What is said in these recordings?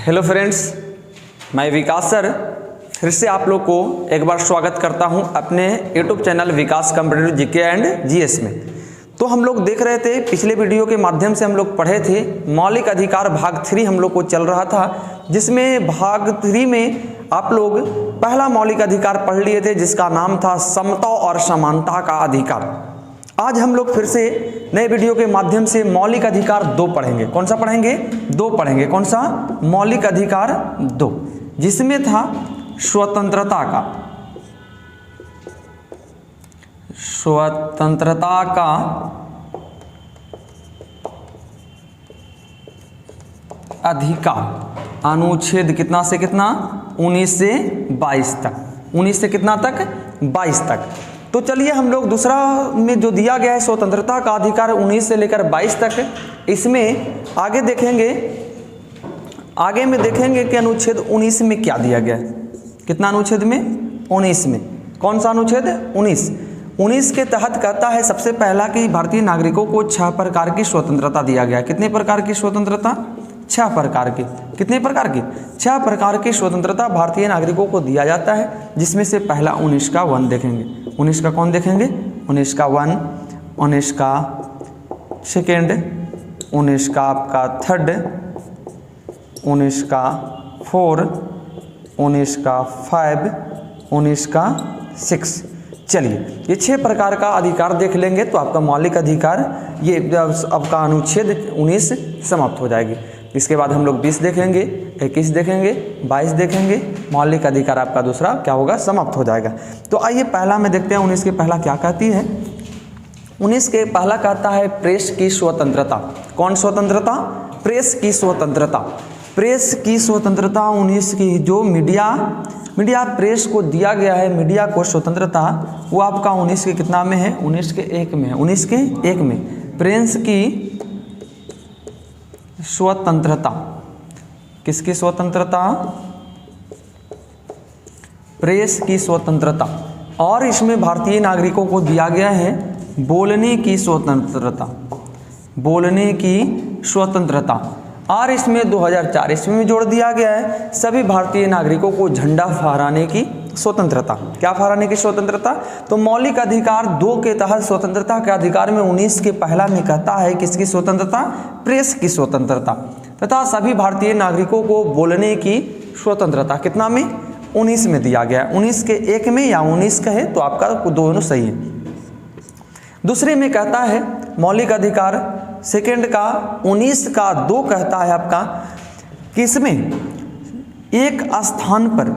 Hello friends, मैं विकास sir फिर से आप लोग को एक बार स्वागत करता हूं अपने YouTube channel Vikas competitive GK and GS में। तो हम लोग देख रहे थे, पिछले वीडियो के माध्यम से हम लोग पढ़े थे मौलिक अधिकार भाग 3 हम लोग को चल रहा था, जिसमें भाग 3 में आप लोग पहला मौलिक अधिकार पढ़ लिए थे जिसका नाम था समता और समानता का अधिकार। आज हम लोग फिर से नए वीडियो के माध्यम से मौलिक अधिकार 2 पढ़ेंगे। कौन सा पढ़ेंगे? 2 पढ़ेंगे। कौन सा? मौलिक अधिकार 2, जिसमें था स्वतंत्रता का अधिकार। अनुच्छेद कितना से कितना? 19 से 22 तक। 19 से कितना तक? 22 तक। तो चलिए हम लोग दूसरा में जो दिया गया है स्वतंत्रता का अधिकार 19 से लेकर 22 तक, इसमें आगे देखेंगे, आगे में देखेंगे कि अनुच्छेद 19 में क्या दिया गया है। कितना अनुच्छेद में? 19 में। कौन सा अनुच्छेद? 19 के तहत कहता है सबसे पहला कि भारतीय नागरिकों को 6 प्रकार की स्वतंत्रता दिया गया। कितने प्रकार की स्वतंत्रता? 6 प्रकार की। कितने प्रकार की? 6 प्रकार की स्वतंत्रता भारतीय नागरिकों को दिया जाता है, जिसमें से पहला 19 का 1 देखेंगे। 19 का कौन देखेंगे? 19 का 1, 19 का सेकेंड, 19 का आपका 3rd, 19 का 4, 19 का 5, 19 का 6। चलिए ये 6 प्रकार का अधिकार देख लेंगे तो आपका मौलिक अधिकार ये आपका अनुच्छेद 19 समाप्त हो जाएगी। इसके बाद हम लोग 20 देखेंगे, 21 देखेंगे, 22 देखेंगे, मौलिक अधिकार आपका दूसरा क्या होगा? समाप्त हो जाएगा। तो आइए पहला में देखते हैं 19 के पहला क्या कहती है। 19 के पहला कहता है प्रेस की स्वतंत्रता। कौन स्वतंत्रता? प्रेस की स्वतंत्रता। प्रेस की स्वतंत्रता 19 की जो मीडिया प्रेस को दिया गया है, मीडिया को स्वतंत्रता, वो आपका 19 के कितना में है? 19 के 1 में है। 19 के 1 में प्रेस की स्वतंत्रता। किसकी स्वतंत्रता? प्रेस की स्वतंत्रता। और इसमें भारतीय नागरिकों को दिया गया है बोलने की स्वतंत्रता। बोलने की स्वतंत्रता। और इसमें 2004 ईस्वी में जोड़ दिया गया है सभी भारतीय नागरिकों को झंडा फहराने की स्वतंत्रता। क्या फहराने की स्वतंत्रता? तो मौलिक अधिकार 2 के तहत स्वतंत्रता के अधिकार में 19 के पहला में कहता है किसकी स्वतंत्रता? प्रेस की स्वतंत्रता तथा सभी भारतीय नागरिकों को बोलने की स्वतंत्रता। कितना में? 19 में दिया गया है। 19 के 1 में या 19 का है तो आपका दोनों सही है। दूसरे में कहता है मौलिक अधिकार सेकेंड का 19 का 2 कहता है आपका कि इसमें एक स्थान पर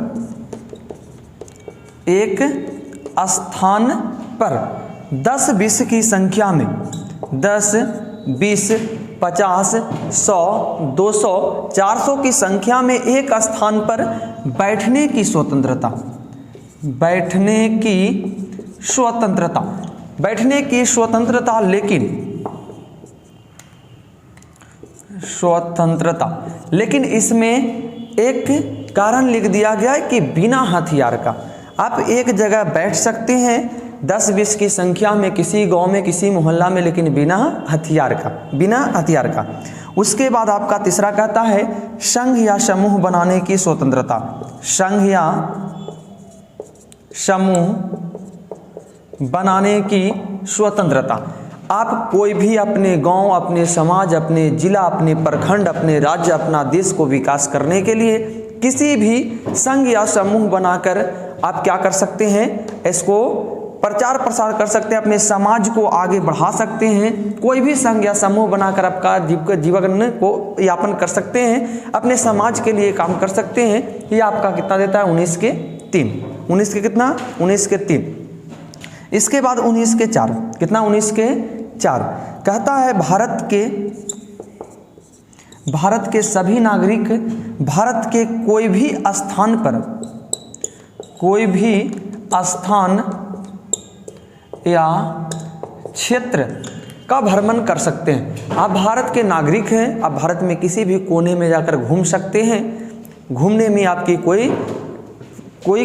10-20 की संख्या में 10, 20, 50, 100, 200, 400 की संख्या में एक स्थान पर बैठने की स्वतंत्रता। बैठने की स्वतंत्रता। बैठने की स्वतंत्रता, लेकिन इसमें एक कारण लिख दिया गया है कि बिना हथियार का। आप एक जगह बैठ सकते हैं 10-20 की संख्या में किसी गांव में, किसी मोहल्ला में, लेकिन बिना हथियार का। उसके बाद आपका तीसरा कहता है संघ या समूह बनाने की स्वतंत्रता। संघ या समूह बनाने की स्वतंत्रता। आप कोई भी अपने गांव, अपने समाज, अपने जिला, अपने प्रखंड, अपने राज्य, अपना देश को विकास करने के लिए किसी भी संघ या समूह बनाकर आप क्या कर सकते हैं? इसको प्रचार प्रसार कर सकते हैं, अपने समाज को आगे बढ़ा सकते हैं। कोई भी संघ या समूह बनाकर आपका जीवन को यापन कर सकते हैं, अपने समाज के लिए काम कर सकते हैं। ये आपका कितना देता है? 19 के 3। 19 के कितना? 19 के 3। इसके बाद 19 के 4। कितना? 19 के 4 कहता है भारत के सभी नागरिक भारत के कोई भी स्थान या क्षेत्र का भ्रमण कर सकते हैं। आप भारत के नागरिक हैं, आप भारत में किसी भी कोने में जाकर घूम सकते हैं। घूमने में आपकी कोई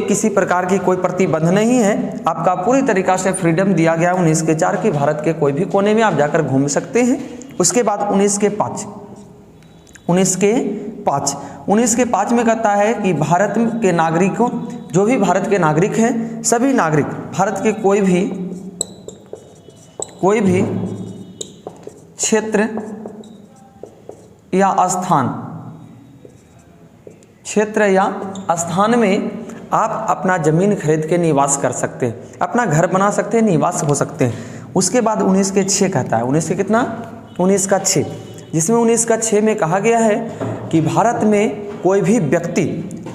किसी प्रकार की कोई प्रतिबंध नहीं है, आपका पूरी तरीक़ा से फ्रीडम दिया गया है 19 के 4 की भारत के कोई भी कोने में आप जाकर घूम सकते हैं। उसके बाद 19 के 5 19 के 5 में कहता है कि भारत के नागरिकों, जो भी भारत के नागरिक हैं, सभी नागरिक भारत के कोई भी क्षेत्र या स्थान में आप अपना ज़मीन खरीद के निवास कर सकते हैं, अपना घर बना सकते हैं, निवास हो सकते हैं। उसके बाद 19 के 6 कहता है, 19 के कितना, 19 का 6, जिसमें 19 का 6 में कहा गया है कि भारत में कोई भी व्यक्ति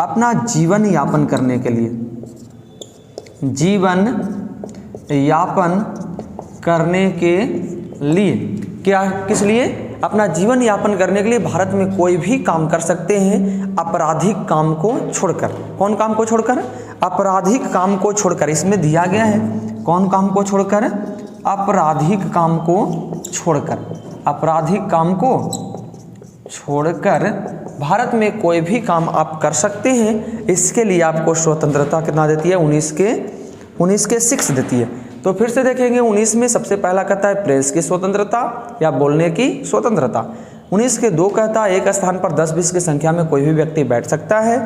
अपना जीवन यापन करने के लिए, क्या, किस लिए, अपना जीवन यापन करने के लिए भारत में कोई भी काम कर सकते हैं आपराधिक काम को छोड़कर। कौन काम को छोड़कर? आपराधिक काम को छोड़कर। इसमें दिया गया है कौन काम को छोड़कर? आपराधिक काम को छोड़कर। आपराधिक काम को छोड़कर भारत में कोई भी काम आप कर सकते हैं। इसके लिए आपको स्वतंत्रता कितना देती है? 19 के 6 देती है। तो फिर से देखेंगे, 19 में सबसे पहला कहता है प्रेस की स्वतंत्रता या बोलने की स्वतंत्रता। 19 के 2 कहता है एक स्थान पर 10-20 की संख्या में कोई भी व्यक्ति बैठ सकता है।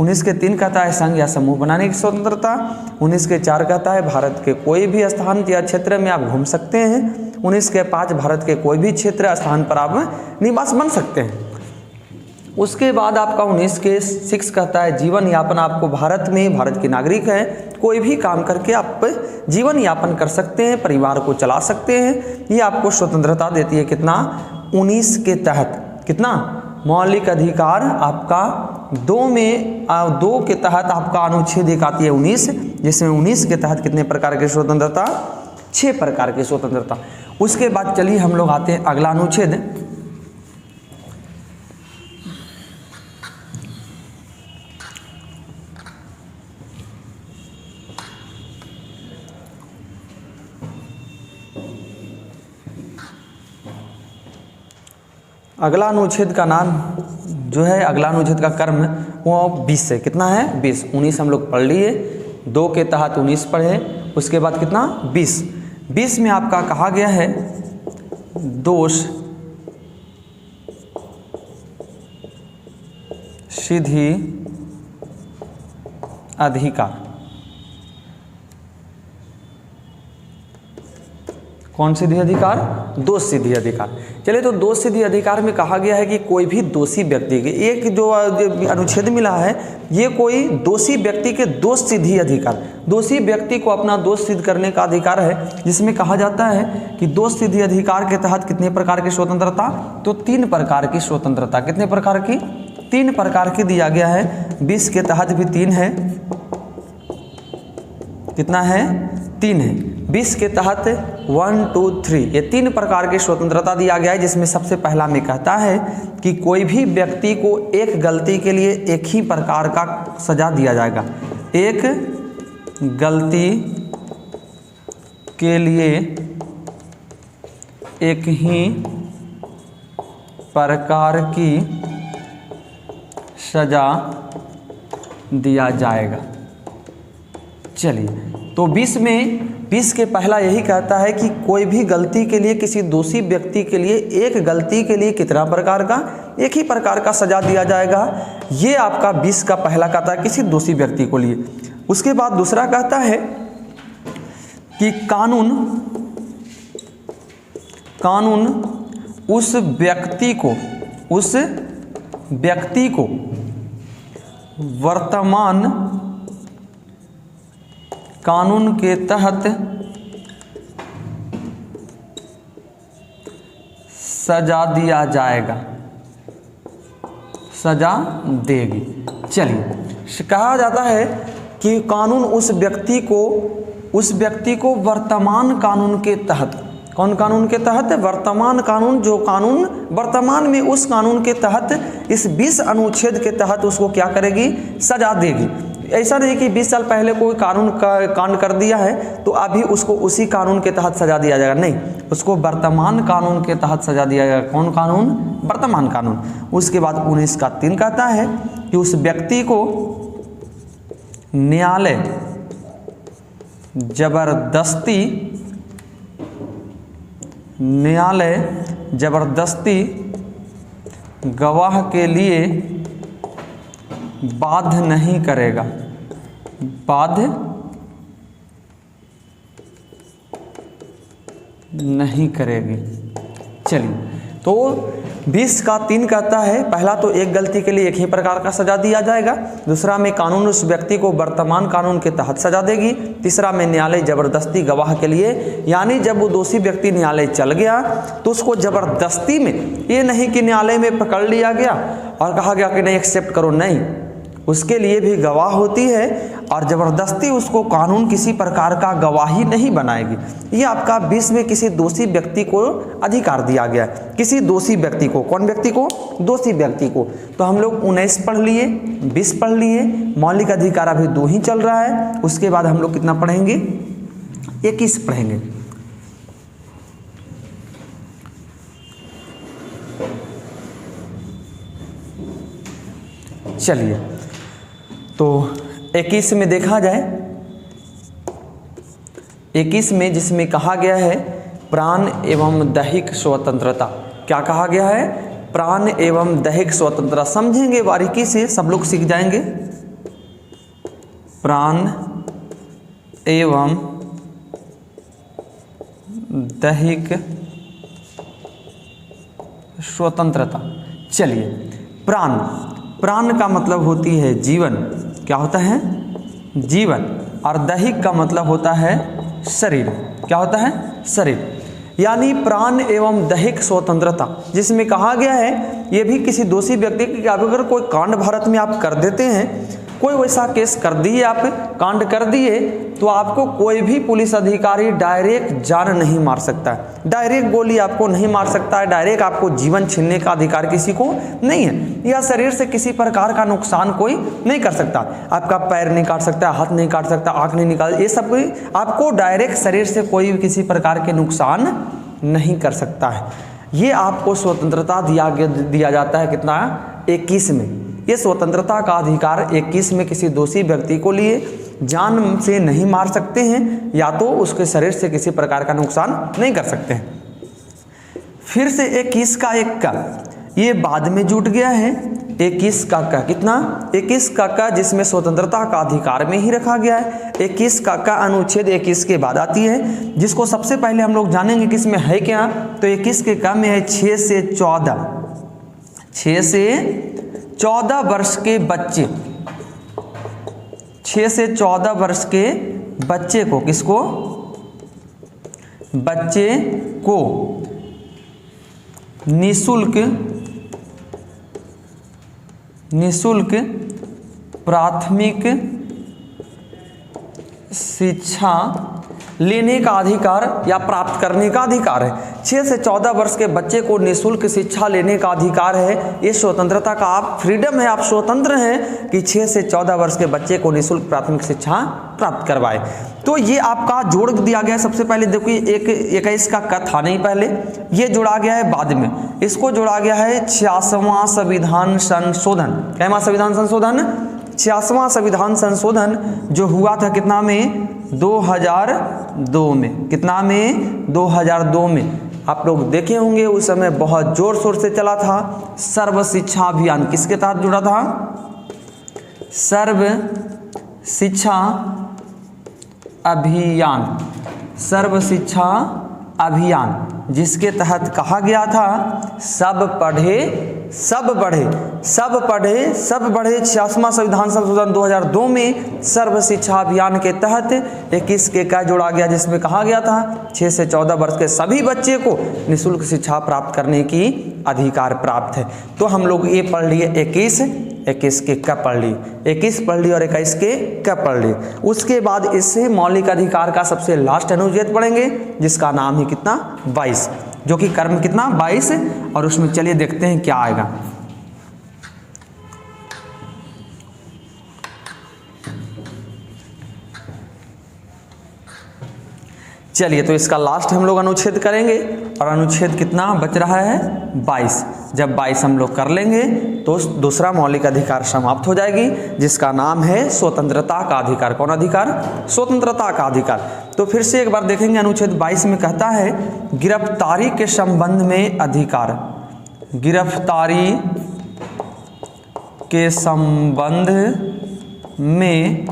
19 के 3 कहता है संघ या समूह बनाने की स्वतंत्रता। 19 के 4 कहता है भारत के कोई भी स्थान या क्षेत्र में आप घूम सकते हैं। 19 के 5 भारत के कोई भी क्षेत्र स्थान पर आप निवास बन सकते हैं। उसके बाद आपका 19 के 6 कहता है जीवन यापन, आपको भारत में, भारत के नागरिक हैं, कोई भी काम करके आप जीवन यापन कर सकते हैं, परिवार को चला सकते हैं। ये आपको स्वतंत्रता देती है कितना? 19 के तहत। कितना? मौलिक अधिकार आपका 2 के तहत आपका अनुच्छेद 1 आती है 19, जिसमें 19 के तहत कितने प्रकार की स्वतंत्रता? 6 प्रकार की स्वतंत्रता। उसके बाद चलिए हम लोग आते हैं अगला अनुच्छेद। अगला अनुच्छेद का नाम जो है, अगला अनुच्छेद का कर्म वो 20 है। कितना है? 20। 19 हम लोग पढ़ लिए, 2 के तहत 19 पढ़े। उसके बाद कितना? 20। 20 में आपका कहा गया है दोष सिद्धि अधिकार। कौन सिद्धि अधिकार? दोष सिद्धि अधिकार। चलिए, तो दोष सिद्धि अधिकार में कहा गया है कि कोई भी दोषी व्यक्ति के, एक जो अनुच्छेद मिला है ये कोई दोषी व्यक्ति के दोष सिद्धि अधिकार, दोषी व्यक्ति को अपना दोष सिद्ध करने का अधिकार है, जिसमें कहा जाता है कि दोष सिद्धि अधिकार के तहत कितने प्रकार की स्वतंत्रता? तो 3 प्रकार की स्वतंत्रता। कितने प्रकार की? 3 प्रकार की दिया गया है। 20 के तहत भी 3 है। कितना है? 3 है। 20 के तहत 1, 2, 3 ये 3 प्रकार की स्वतंत्रता दिया गया है, जिसमें सबसे पहला में कहता है कि कोई भी व्यक्ति को एक गलती के लिए एक ही प्रकार का सजा दिया जाएगा। एक गलती के लिए एक ही प्रकार की सजा दिया जाएगा। चलिए, तो 20 के पहला यही कहता है कि कोई भी गलती के लिए, किसी दोषी व्यक्ति के लिए एक गलती के लिए कितना प्रकार का? एक ही प्रकार का सजा दिया जाएगा। ये आपका 20 का पहला कहता है किसी दोषी व्यक्ति को लिए। उसके बाद दूसरा कहता है कि कानून उस व्यक्ति को वर्तमान कानून के तहत सजा दिया जाएगा, सजा देगी। चलिए, कहा जाता है कि कानून उस व्यक्ति को वर्तमान कानून के तहत, कौन कानून के तहत? वर्तमान कानून, जो कानून वर्तमान में उस कानून के तहत, इस 20 अनुच्छेद के तहत उसको क्या करेगी? सजा देगी। ऐसा नहीं कि 20 साल पहले कोई कानून का कांड कर दिया है तो अभी उसको उसी कानून के तहत सजा दिया जाएगा, नहीं, उसको वर्तमान कानून के तहत सजा दिया जाएगा। कौन कानून? वर्तमान कानून। उसके बाद 19 का 3 कहता है कि उस व्यक्ति को न्यायालय जबरदस्ती गवाह के लिए बाध्य नहीं करेगा, बाध्य नहीं करेगी। चलिए, तो 20 का 3 कहता है, पहला तो एक गलती के लिए एक ही प्रकार का सजा दिया जाएगा, दूसरा में कानून उस व्यक्ति को वर्तमान कानून के तहत सजा देगी, तीसरा में न्यायालय जबरदस्ती गवाह के लिए, यानी जब वो दोषी व्यक्ति न्यायालय चल गया तो उसको जबरदस्ती में, ये नहीं कि न्यायालय में पकड़ लिया गया और कहा गया कि नहीं एक्सेप्ट करो, नहीं, उसके लिए भी गवाह होती है और ज़बरदस्ती उसको कानून किसी प्रकार का गवाही नहीं बनाएगी। ये आपका 20 में किसी दोषी व्यक्ति को अधिकार दिया गया है, किसी दोषी व्यक्ति को, कौन व्यक्ति को? दोषी व्यक्ति को। तो हम लोग 19 पढ़ लिए, 20 पढ़ लिए, मौलिक अधिकार अभी 2 ही चल रहा है, उसके बाद हम लोग कितना पढ़ेंगे? 21 पढ़ेंगे। चलिए, तो 21 में देखा जाए, 21 में जिसमें कहा गया है प्राण एवं दैहिक स्वतंत्रता, क्या कहा गया है? प्राण एवं दैहिक स्वतंत्रता। समझेंगे बारीकी से, सब लोग सीख जाएंगे। प्राण एवं दैहिक स्वतंत्रता। चलिए, प्राण, प्राण का मतलब होती है जीवन, क्या होता है? जीवन। और दैहिक का मतलब होता है शरीर, क्या होता है? शरीर। यानी प्राण एवं दैहिक स्वतंत्रता, जिसमें कहा गया है ये भी किसी दोषी व्यक्ति की, अगर कोई कांड भारत में आप कर देते हैं, कोई वैसा केस कर दिए, आप कांड कर दिए, तो आपको कोई भी पुलिस अधिकारी डायरेक्ट जान नहीं मार सकता है, डायरेक्ट गोली आपको नहीं मार सकता है, डायरेक्ट आपको जीवन छीनने का अधिकार किसी को नहीं है, या शरीर से किसी प्रकार का नुकसान कोई नहीं कर सकता। आपका पैर नहीं काट सकता, हाथ नहीं काट सकता, आँख नहीं निकाल, ये सब कोई आपको डायरेक्ट शरीर से कोई किसी प्रकार के नुकसान नहीं कर सकता है। ये आपको स्वतंत्रता दिया जाता है कितना? 21 में। ये स्वतंत्रता का अधिकार 21 में किसी दोषी व्यक्ति को लिए जान से नहीं मार सकते हैं, या तो उसके शरीर से किसी प्रकार का नुकसान नहीं कर सकते हैं। फिर से 21 का 1 का, ये बाद में जुट गया है। 21 का कितना? 21 का जिसमें स्वतंत्रता का अधिकार में ही रखा गया है। 21 का अनुच्छेद 21 के बाद आती है, जिसको सबसे पहले हम लोग जानेंगे कि इसमें है क्या। तो 21 के का में है 6 से 14, 6 से 14 वर्ष के बच्चे, 6 से 14 वर्ष के बच्चे को, किसको? बच्चे को निःशुल्क प्राथमिक शिक्षा लेने का अधिकार या प्राप्त करने का अधिकार है। 6 से 14 वर्ष के बच्चे को निःशुल्क शिक्षा लेने का अधिकार है। ये स्वतंत्रता का आप फ्रीडम है, आप स्वतंत्र हैं कि 6 से 14 वर्ष के बच्चे को निःशुल्क प्राथमिक शिक्षा प्राप्त करवाए। तो ये आपका जोड़ दिया गया है। सबसे पहले देखिए, 21 का क था नहीं पहले, ये जोड़ा गया है बाद में। इसको जोड़ा गया है 86वां संविधान संशोधन। कैमा संविधान संशोधन? 86वां संविधान संशोधन जो हुआ था कितना में? 2002 में। कितना में? 2002 में। आप लोग देखे होंगे उस समय बहुत जोर शोर से चला था सर्व शिक्षा अभियान। किसके तहत जुड़ा था? सर्व शिक्षा अभियान, सर्व शिक्षा अभियान, जिसके तहत कहा गया था सब पढ़े सब बढ़े, सब पढ़े सब बढ़े। 86वां संविधान संशोधन 2002 में सर्व शिक्षा अभियान के तहत 21 के का जोड़ा गया, जिसमें कहा गया था 6 से 14 वर्ष के सभी बच्चे को निःशुल्क शिक्षा प्राप्त करने की अधिकार प्राप्त है। तो हम लोग ये पढ़ लिए 21 के क पढ़ ली, 21 पढ़ ली और 21 के क पढ़ ली। उसके बाद इससे मौलिक अधिकार का सबसे लास्ट अनुच्छेद पढ़ेंगे, जिसका नाम है कितना? 22, जो कि कर्म कितना? 22। और उसमें चलिए देखते हैं क्या आएगा। चलिए, तो इसका लास्ट हम लोग अनुच्छेद करेंगे और अनुच्छेद कितना बच रहा है? 22। जब 22 हम लोग कर लेंगे तो दूसरा मौलिक अधिकार समाप्त हो जाएगी, जिसका नाम है स्वतंत्रता का अधिकार। कौन अधिकार? स्वतंत्रता का अधिकार। तो फिर से एक बार देखेंगे, अनुच्छेद 22 में कहता है गिरफ्तारी के संबंध में अधिकार, गिरफ्तारी के संबंध में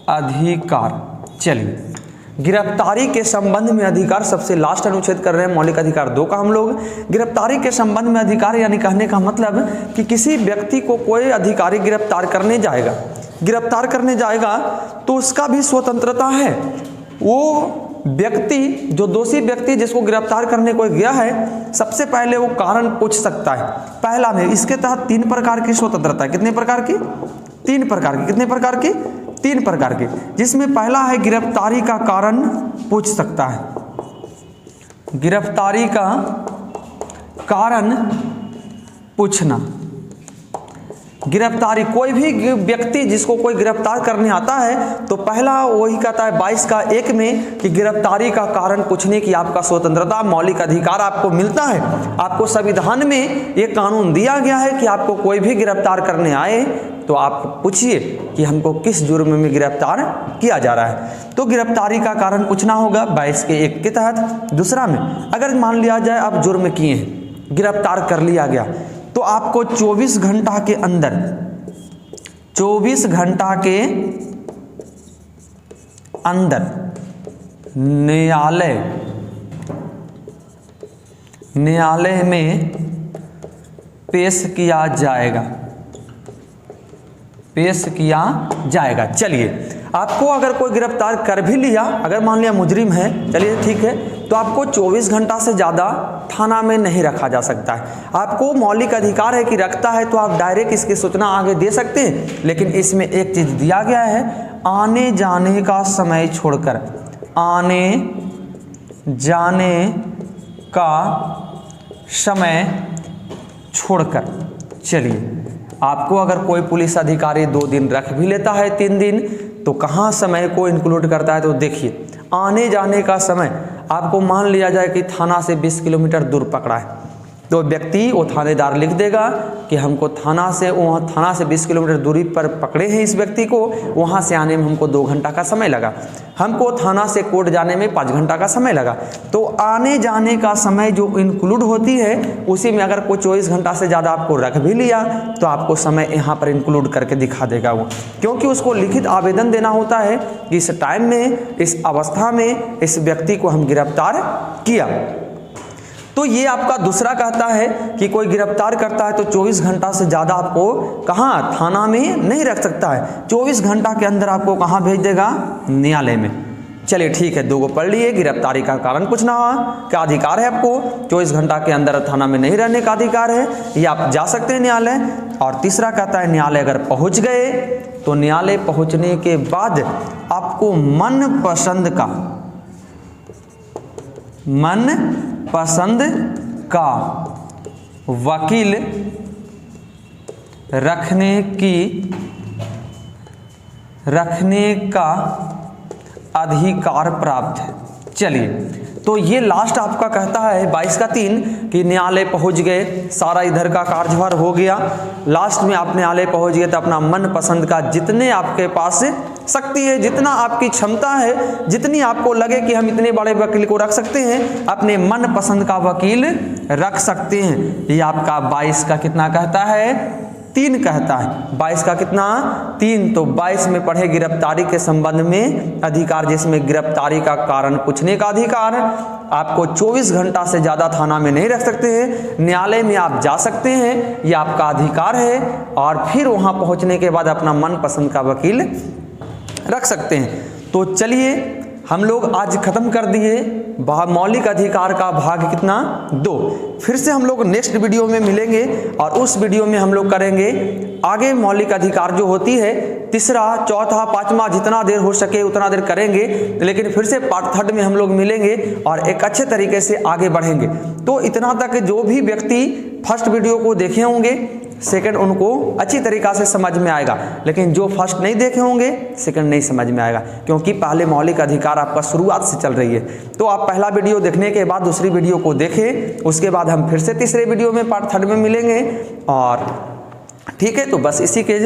अधिकार। चलिए, गिरफ्तारी के संबंध में अधिकार सबसे लास्ट अनुच्छेद कर रहे हैं, मौलिक अधिकार 2 का हम लोग। गिरफ्तारी के संबंध में अधिकार यानी कहने का मतलब कि किसी व्यक्ति को कोई अधिकारी गिरफ्तार करने जाएगा तो उसका भी स्वतंत्रता है। वो व्यक्ति, जो दोषी व्यक्ति जिसको गिरफ्तार करने कोई गया है, सबसे पहले वो कारण पूछ सकता है। पहला में इसके तहत 3 प्रकार की स्वतंत्रता है। कितने प्रकार की? 3 प्रकार की। कितने प्रकार की? 3 प्रकार के, जिसमें पहला है गिरफ्तारी का कारण पूछ सकता है। गिरफ्तारी का कारण पूछना। गिरफ्तारी, कोई भी व्यक्ति जिसको कोई गिरफ्तार करने आता है तो पहला वही कहता है 22 का 1 में कि गिरफ्तारी का कारण पूछने की आपका स्वतंत्रता, मौलिक अधिकार आपको मिलता है। आपको संविधान में ये कानून दिया गया है कि आपको कोई भी गिरफ्तार करने आए तो आप पूछिए कि हमको किस जुर्म में गिरफ्तार किया जा रहा है। तो गिरफ्तारी का कारण पूछना होगा 22 के 1 के तहत। दूसरा में, अगर मान लिया जाए आप जुर्म किए हैं, गिरफ्तार कर लिया गया, तो आपको 24 घंटा के अंदर 24 घंटा के अंदर न्यायालय में पेश किया जाएगा। चलिए, आपको अगर कोई गिरफ्तार कर भी लिया, अगर मान लिया मुजरिम है, चलिए ठीक है, तो आपको 24 घंटा से ज़्यादा थाना में नहीं रखा जा सकता है। आपको मौलिक अधिकार है कि रखता है तो आप डायरेक्ट इसकी सूचना आगे दे सकते हैं, लेकिन इसमें एक चीज़ दिया गया है, आने जाने का समय छोड़कर, आने जाने का समय छोड़कर। चलिए, आपको अगर कोई पुलिस अधिकारी 2 दिन रख भी लेता है, 3 दिन, तो कहाँ समय को इंक्लूड करता है? तो देखिए, आने जाने का समय आपको मान लिया जाए कि थाना से 20 किलोमीटर दूर पकड़ा है, तो व्यक्ति, वो थानेदार लिख देगा कि हमको थाना से 20 किलोमीटर दूरी पर पकड़े हैं इस व्यक्ति को, वहाँ से आने में हमको 2 घंटा का समय लगा, हमको थाना से कोर्ट जाने में 5 घंटा का समय लगा। तो आने जाने का समय जो इंक्लूड होती है, उसी में अगर कोई 24 घंटा से ज़्यादा आपको रख भी लिया तो आपको समय यहाँ पर इंक्लूड करके दिखा देगा वो, क्योंकि उसको लिखित आवेदन देना होता है कि इस टाइम में, इस अवस्था में इस व्यक्ति को हम गिरफ्तार किया। तो ये आपका दूसरा कहता है कि कोई गिरफ्तार करता है तो 24 घंटा से ज़्यादा आपको कहाँ, थाना में नहीं रख सकता है। 24 घंटा के अंदर आपको कहाँ भेज देगा? न्यायालय में। चलिए ठीक है, 2 को पढ़ लिए। गिरफ्तारी का कारण पूछना का अधिकार है आपको, 24 घंटा के अंदर थाना में नहीं रहने का अधिकार है, ये आप जा सकते हैं न्यायालय। और तीसरा कहता है न्यायालय अगर पहुँच गए तो न्यायालय पहुँचने के बाद आपको मन पसंद का वकील रखने का अधिकार प्राप्त है। चलिए, तो ये लास्ट आपका कहता है 22 का 3 कि न्यायालय पहुंच गए, सारा इधर का कार्यभार हो गया, लास्ट में आप न्यायालय पहुंच गए तो अपना मन पसंद का, जितने आपके पास शक्ति है, जितना आपकी क्षमता है, जितनी आपको लगे कि हम इतने बड़े वकील को रख सकते हैं, अपने मन पसंद का वकील रख सकते हैं। ये आपका 22 का कितना कहता है? 3 कहता है। 22 का कितना? 3। तो 22 में पढ़े गिरफ्तारी के संबंध में अधिकार, जिसमें गिरफ्तारी का कारण पूछने का अधिकार, आपको 24 घंटा से ज़्यादा थाना में नहीं रख सकते हैं, न्यायालय में आप जा सकते हैं, ये आपका अधिकार है। और फिर वहाँ पहुँचने के बाद अपना मनपसंद का वकील रख सकते हैं। तो चलिए, हम लोग आज खत्म कर दिए मौलिक अधिकार का भाग कितना? 2। फिर से हम लोग नेक्स्ट वीडियो में मिलेंगे और उस वीडियो में हम लोग करेंगे आगे मौलिक अधिकार जो होती है, तीसरा, चौथा, 5वां, जितना देर हो सके उतना देर करेंगे, लेकिन फिर से पार्ट 3 में हम लोग मिलेंगे और एक अच्छे तरीके से आगे बढ़ेंगे। तो इतना तक जो भी व्यक्ति फर्स्ट वीडियो को देखे होंगे, सेकंड उनको अच्छी तरीक़ा से समझ में आएगा, लेकिन जो फर्स्ट नहीं देखे होंगे सेकंड नहीं समझ में आएगा, क्योंकि पहले मौलिक अधिकार आपका शुरुआत से चल रही है। तो आप पहला वीडियो देखने के बाद दूसरी वीडियो को देखें, उसके बाद हम फिर से तीसरे वीडियो में पार्ट 3 में मिलेंगे। और ठीक है, तो बस इसी के